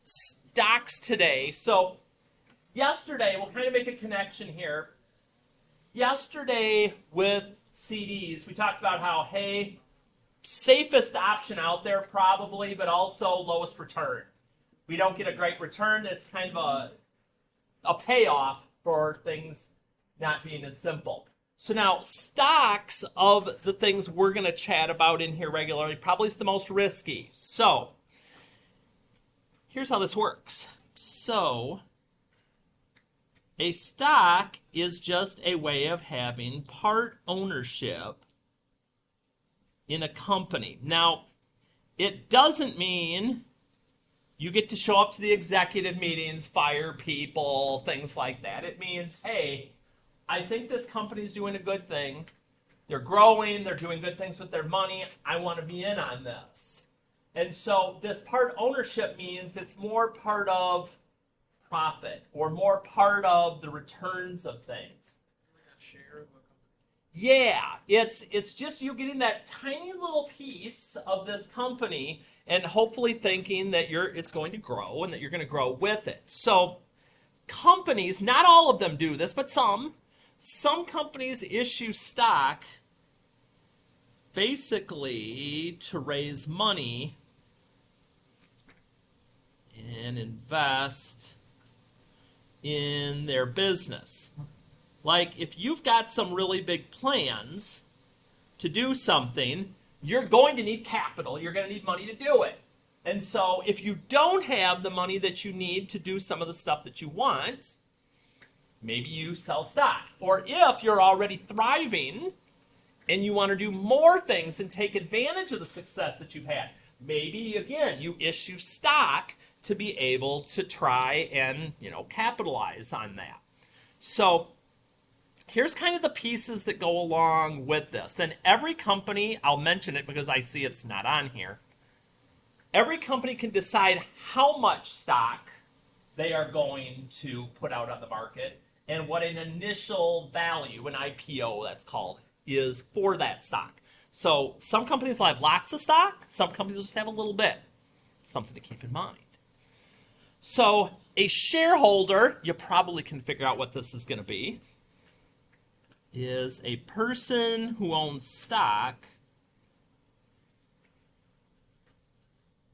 stocks today. So yesterday, we'll kind of make a connection here. Yesterday with CDs, we talked about how, hey, safest option out there probably, but also lowest return. We don't get a great return. It's kind of a payoff for things not being as simple. So now stocks of the things we're going to chat about in here regularly probably is the most risky. So here's how this works. So a stock is just a way of having part ownership in a company. Now, it doesn't mean you get to show up to the executive meetings, fire people, things like that. It means, hey, I think this company's doing a good thing. They're growing, they're doing good things with their money. I want to be in on this. And so this part ownership means it's more part of profit or more part of the returns of things. Yeah, it's just you getting that tiny little piece of this company and hopefully thinking that it's going to grow and that you're going to grow with it. So companies, not all of them do this, but some companies issue stock basically to raise money and invest in their business. Like if you've got some really big plans to do something, you're going to need capital. You're going to need money to do it. And so if you don't have the money that you need to do some of the stuff that you want, maybe you sell stock. Or if you're already thriving and you want to do more things and take advantage of the success that you've had, maybe, again, you issue stock to be able to try and, capitalize on that. So here's kind of the pieces that go along with this. And every company, I'll mention it because I see it's not on here, every company can decide how much stock they are going to put out on the market and what an initial value, an IPO that's called, is for that stock. So some companies will have lots of stock, some companies will just have a little bit. Something to keep in mind. So a shareholder, you probably can figure out what this is going to be, is a person who owns stock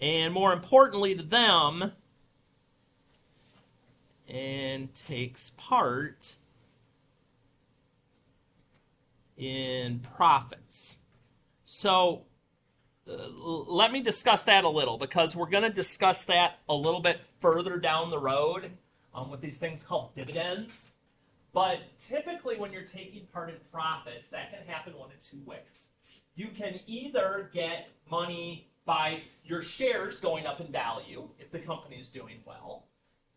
and more importantly to them and takes part in profits. So let me discuss that a little because we're going to discuss that a little bit further down the road with these things called dividends. But typically when you're taking part in profits, that can happen one of two ways. You can either get money by your shares going up in value if the company is doing well,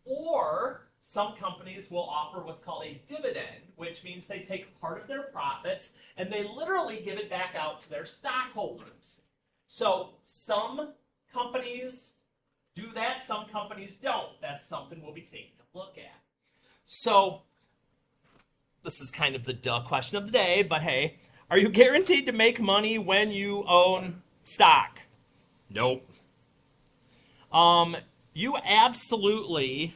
or some companies will offer what's called a dividend, which means they take part of their profits and they literally give it back out to their stockholders. So some companies do that, some companies don't. That's something we'll be taking a look at. So this is kind of the duh question of the day, but hey, are you guaranteed to make money when you own stock? Nope. You absolutely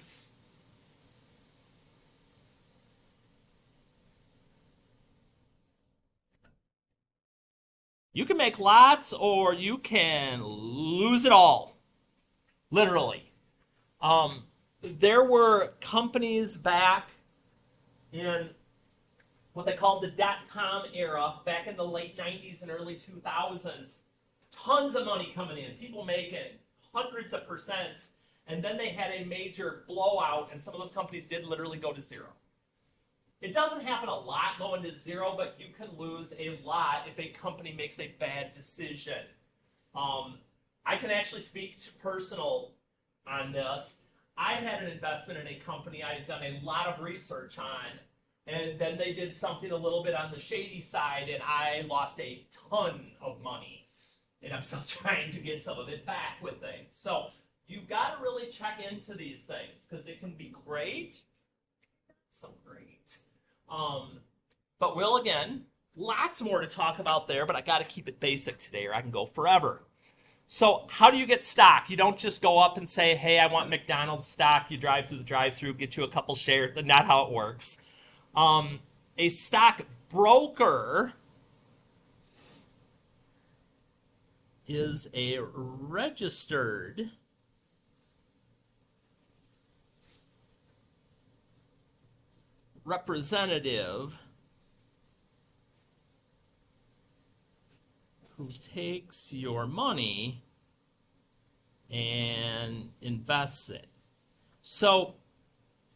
you can make lots or you can lose it all. Literally. There were companies back in what they called the dot-com era, back in the late 90s and early 2000s. Tons of money coming in, people making hundreds of percents, and then they had a major blowout, and some of those companies did literally go to zero. It doesn't happen a lot going to zero, but you can lose a lot if a company makes a bad decision. I can actually speak to personal on this. I had an investment in a company I had done a lot of research on, and then they did something a little bit on the shady side, and I lost a ton of money. And I'm still trying to get some of it back with things. So you've got to really check into these things because it can be great, so great. But we'll, again, lots more to talk about there, but I got to keep it basic today or I can go forever. So how do you get stock? You don't just go up and say, hey, I want McDonald's stock. You drive through the drive-through, get you a couple shares. That's not how it works. A stock broker is a registered representative who takes your money and invests it. So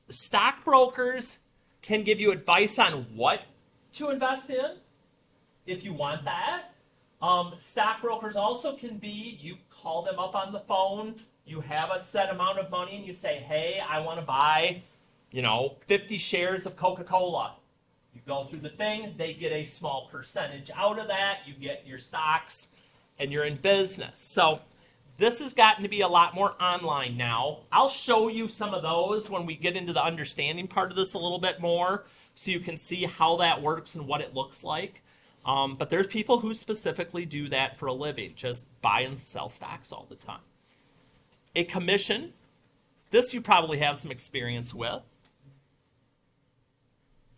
stockbrokers can give you advice on what to invest in if you want that. Stockbrokers also can be, you call them up on the phone, you have a set amount of money and you say, hey, I want to buy, 50 shares of Coca-Cola. You go through the thing, they get a small percentage out of that, you get your stocks, and you're in business. So this has gotten to be a lot more online now. I'll show you some of those when we get into the understanding part of this a little bit more, so you can see how that works and what it looks like. But there's people who specifically do that for a living, just buy and sell stocks all the time. A commission, this you probably have some experience with.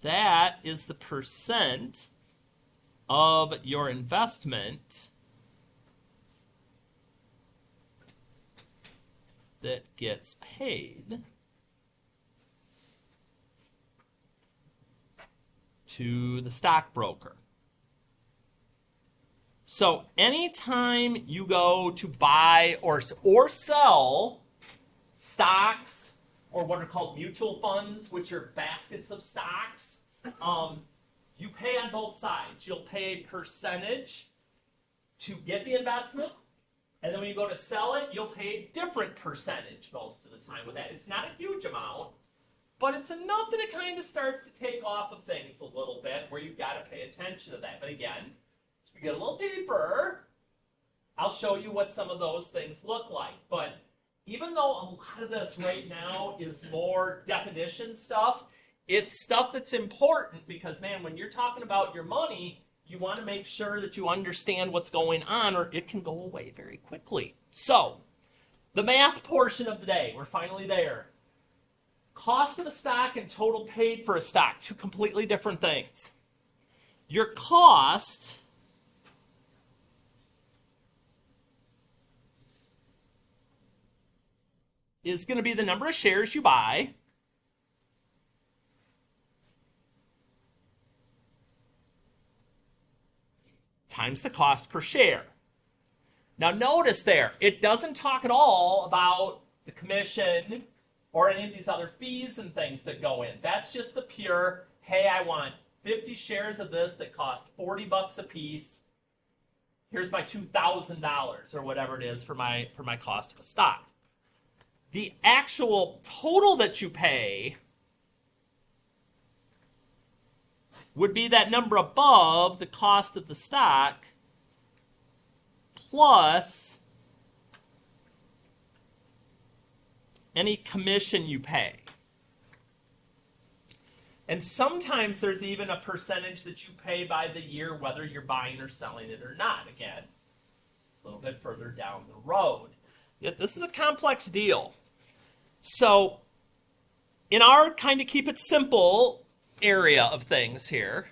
That is the percent of your investment that gets paid to the stockbroker. So anytime you go to buy or sell stocks, or what are called mutual funds, which are baskets of stocks, you pay on both sides. You'll pay a percentage to get the investment, and then when you go to sell it, you'll pay a different percentage most of the time with that. It's not a huge amount, but it's enough that it kind of starts to take off of things a little bit where you've got to pay attention to that. But again, as we get a little deeper, I'll show you what some of those things look like. But even though a lot of this right now is more definition stuff, it's stuff that's important because, man, when you're talking about your money, you want to make sure that you understand what's going on or it can go away very quickly. So, the math portion of the day, we're finally there. Cost of a stock and total paid for a stock, two completely different things. Your cost is going to be the number of shares you buy times the cost per share. Now notice there, it doesn't talk at all about the commission or any of these other fees and things that go in. That's just the pure, hey, I want 50 shares of this that cost 40 bucks a piece. Here's my $2,000 or whatever it is for my cost of a stock. The actual total that you pay would be that number above the cost of the stock plus any commission you pay. And sometimes there's even a percentage that you pay by the year, whether you're buying or selling it or not. Again, a little bit further down the road. Yet this is a complex deal. So, in our kind of keep it simple area of things here,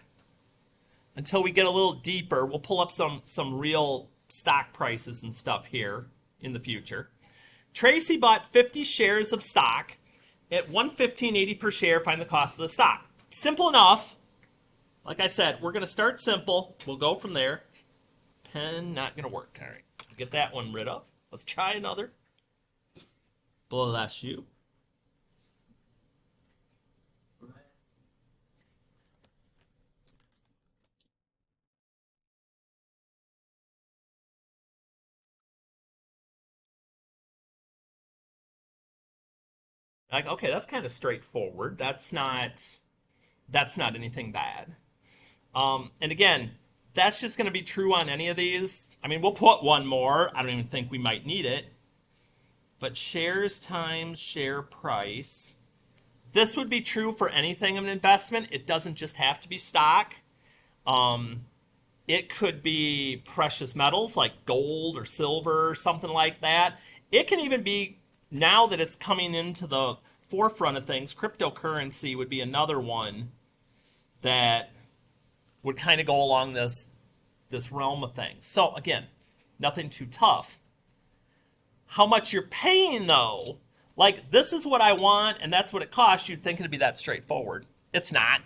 until we get a little deeper, we'll pull up some real stock prices and stuff here in the future. Tracy bought 50 shares of stock at $115.80 per share. Find the cost of the stock. Simple enough. Like I said, we're going to start simple. We'll go from there. Pen not going to work. All right, get that one rid of. Let's try another. Bless you. Like, okay, that's kind of straightforward. That's not anything bad. And again, that's just going to be true on any of these. I mean, we'll put one more. I don't even think we might need it. But shares times share price. This would be true for anything of an investment. It doesn't just have to be stock. It could be precious metals like gold or silver or something like that. It can even be, now that it's coming into the forefront of things, cryptocurrency would be another one that would kind of go along this realm of things. So again, nothing too tough. How much you're paying though, like this is what I want and that's what it costs, you'd think it'd be that straightforward. It's not.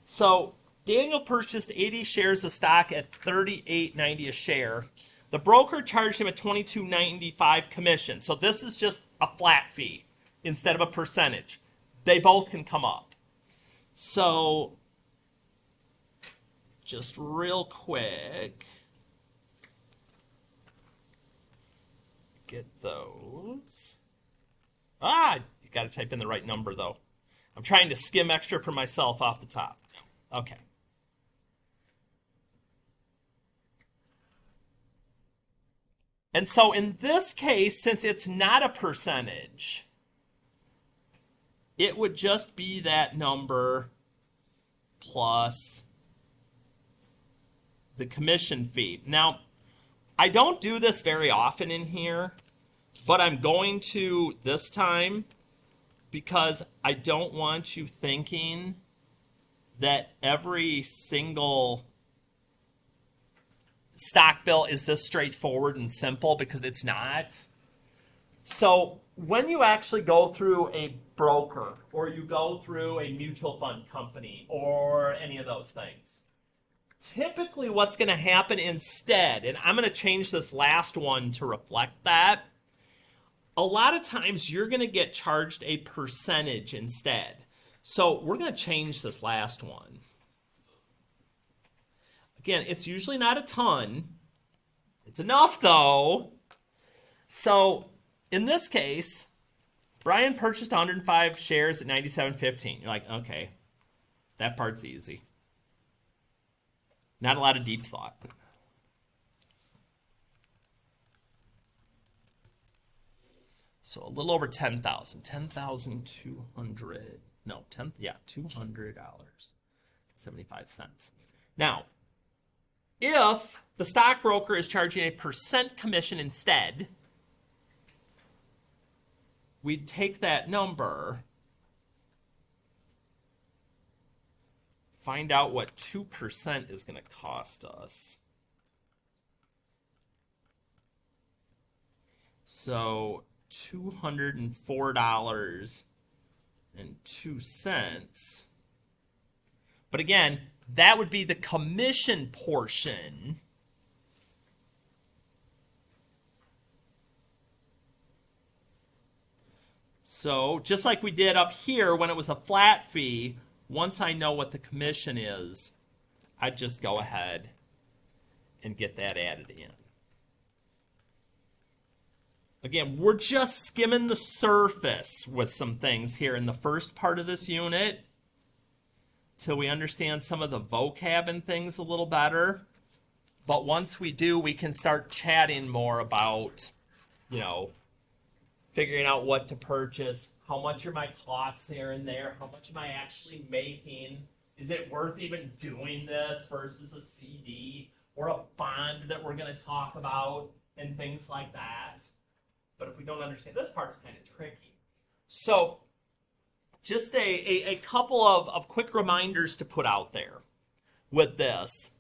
So Daniel purchased 80 shares of stock at $38.90 a share. The broker charged him a $22.95 commission. So this is just a flat fee instead of a percentage. They both can come up. So just real quick, get those. You got to type in the right number though. I'm trying to skim extra for myself off the top. Okay. And so in this case, since it's not a percentage, it would just be that number plus the commission fee. Now, I don't do this very often in here, but I'm going to this time because I don't want you thinking that every single stock bill is this straightforward and simple, because it's not. So when you actually go through a broker or you go through a mutual fund company or any of those things, typically what's going to happen instead, and I'm going to change this last one to reflect that, a lot of times you're going to get charged a percentage instead. So we're going to change this last one. Again, it's usually not a ton. It's enough though. So in this case, Brian purchased 105 shares at $97.15. You're like, okay, that part's easy. Not a lot of deep thought. So a little over 10,000, 10,200. No, $200.75. Now, if the stockbroker is charging a percent commission instead, we'd take that number, find out what 2% is going to cost us. So $204.02. But again, that would be the commission portion. So just like we did up here when it was a flat fee, once I know what the commission is, I'd just go ahead and get that added in. Again, we're just skimming the surface with some things here in the first part of this unit till we understand some of the vocab and things a little better. But once we do, we can start chatting more about, figuring out what to purchase, how much are my costs here and there, how much am I actually making, is it worth even doing this versus a CD or a bond that we're going to talk about and things like that. But if we don't understand this part, it's kind of tricky. So just a couple of quick reminders to put out there with this.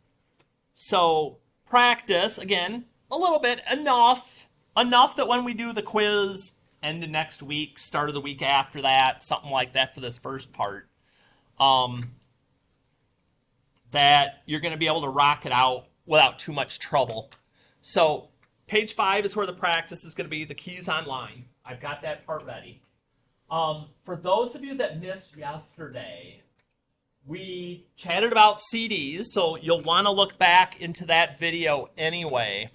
So practice, again, a little bit, enough that when we do the quiz end of next week, start of the week after that, something like that for this first part, that you're going to be able to rock it out without too much trouble. So page 5 is where the practice is going to be, the keys online. I've got that part ready. For those of you that missed yesterday, we chatted about CDs, so you'll want to look back into that video anyway.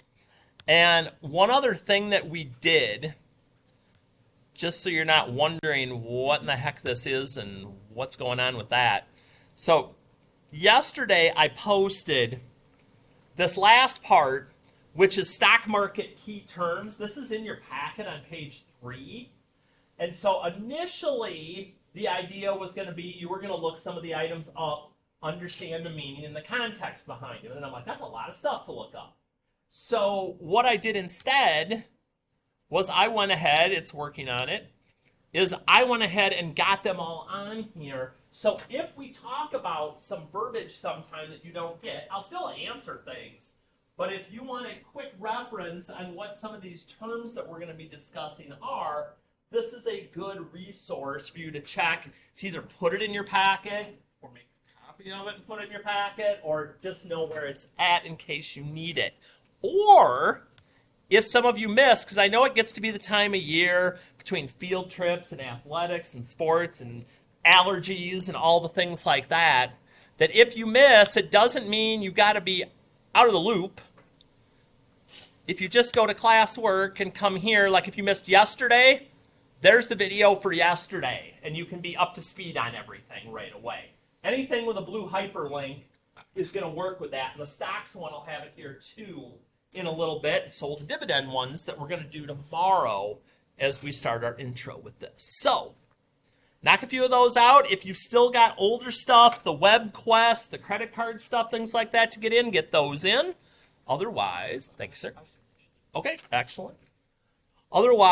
And one other thing that we did, just so you're not wondering what in the heck this is and what's going on with that. So yesterday I posted this last part, which is stock market key terms. This is in your packet on page 3. And so initially, the idea was going to be you were going to look some of the items up understand the meaning and the context behind it. And I'm like, that's a lot of stuff to look up. So what I did instead was I went ahead, it's working on it, is I went ahead and got them all on here. So if we talk about some verbiage sometime that you don't get, I'll still answer things. But if you want a quick reference on what some of these terms that we're going to be discussing are, this is a good resource for you to check to either put it in your packet or make a copy of it and put it in your packet, or just know where it's at in case you need it. Or if some of you miss, because I know it gets to be the time of year between field trips and athletics and sports and allergies and all the things like that, that if you miss, it doesn't mean you've got to be out of the loop. If you just go to classwork and come here, like if you missed yesterday, there's the video for yesterday, and you can be up to speed on everything right away. Anything with a blue hyperlink is going to work with that, and the stocks one will have it here too in a little bit. So the dividend ones that we're going to do tomorrow as we start our intro with this. So knock a few of those out. If you've still got older stuff, the WebQuest, the credit card stuff, things like that to get in, get those in. Otherwise, thank you, sir. Okay, excellent. Otherwise,